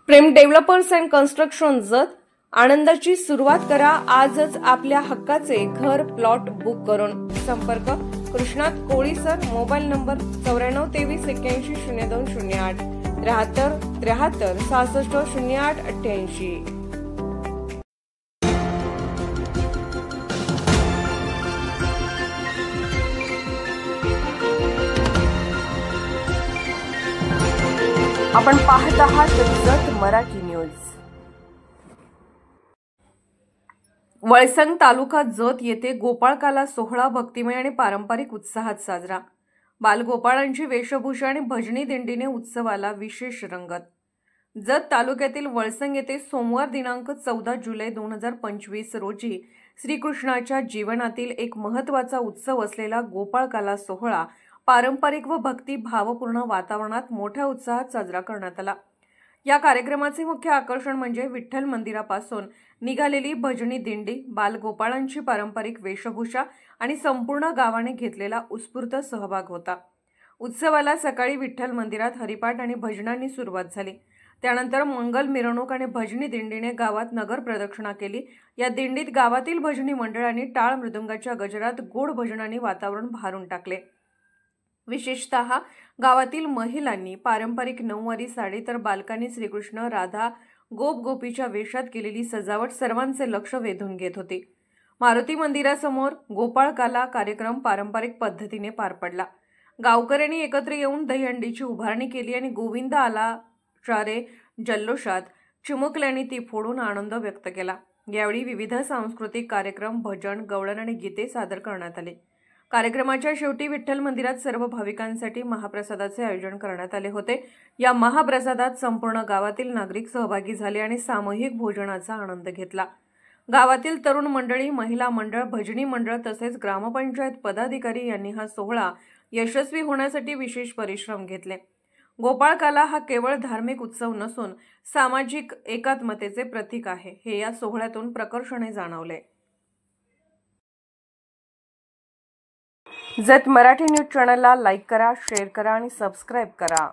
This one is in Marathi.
प्रेम डेव्हलपर्स अँड कन्स्ट्रक्शन जत आनंदाची सुरुवात करा आजच आपल्या हक्काचे घर प्लॉट बुक करून। संपर्क कृष्णात कोळी सर, मोबाईल नंबर 9423810208 73 73 66 08 88। आपण पाहत आहात जत मराठी न्यूज। वळसंग तालुका जत येथे गोपाळकाला सोहळा भक्तिमय आणि पारंपरिक उत्साहात साजरा। बालगोपाळांची वेशभूषा आणि भजनी दिंडीने उत्सवाला विशेष रंगत। जत तालुक्यातील वळसंग येथे सोमवार दिनांक 14 जुलै 2025 रोजी श्रीकृष्णाच्या जीवनातील एक महत्त्वाचा उत्सव असलेला गोपाळकाला सोहळा पारंपरिक व भक्ती भावपूर्ण वातावरणात मोठ्या उत्साहात साजरा करण्यात आला। या कार्यक्रमाचे मुख्य आकर्षण म्हणजे विठ्ठल मंदिरापासून निघालेली भजनी दिंडी, बालगोपाळांची पारंपरिक वेशभूषा आणि संपूर्ण गावाने घेतलेला उत्स्फूर्त सहभाग होता। उत्सवाला सकाळी विठ्ठल मंदिरात हरिपाठ आणि भजनांनी सुरुवात झाली। त्यानंतर मंगल मिरवणूक आणि भजनी दिंडीने गावात नगर प्रदक्षिणा केली। या दिंडीत गावातील भजनी मंडळांनी टाळ मृदुंगाच्या गजरात गोड भजनांनी वातावरण भारून टाकले। विशेषतः गावातील महिलांनी पारंपरिक नऊवारी साडी तर बालकांनी श्रीकृष्ण, राधा, गोप-गोपीच्या वेशात केलेली सजावट सर्वांचे लक्ष वेधून घेत होती। मारुती मंदिरासमोर गोपाळकाला कार्यक्रम पारंपरिक पद्धतीने पार पडला। गावकऱ्यांनी एकत्र येऊन दहीहंडीची उभारणी केली आणि गोविंद आला रे जल्लोषात चिमुकल्यांनी ती फोडून आनंद व्यक्त केला। यावेळी विविध सांस्कृतिक कार्यक्रम, भजन, गवळण आणि गीते सादर करण्यात आले। कार्यक्रमाच्या शेवटी विठ्ठल मंदिरात सर्व भाविकांसाठी महाप्रसादाचे आयोजन करण्यात आले होते। या महाप्रसादात संपूर्ण गावातील नागरिक सहभागी झाले आणि सामूहिक भोजनाचा आनंद घेतला। गावातील तरुण मंडळी, महिला मंडळ, भजनी मंडळ तसेच ग्रामपंचायत पदाधिकारी यांनी हा सोहळा यशस्वी होण्यासाठी विशेष परिश्रम घेतले। गोपाळकाला हा केवळ धार्मिक उत्सव नसून सामाजिक एकात्मतेचे प्रतीक आहे, हे या सोहळ्यातून प्रकर्षाने जाणवले। जत मराठी न्यूज चॅनलला लाईक करा, शेअर करा आणि सबस्क्राईब करा।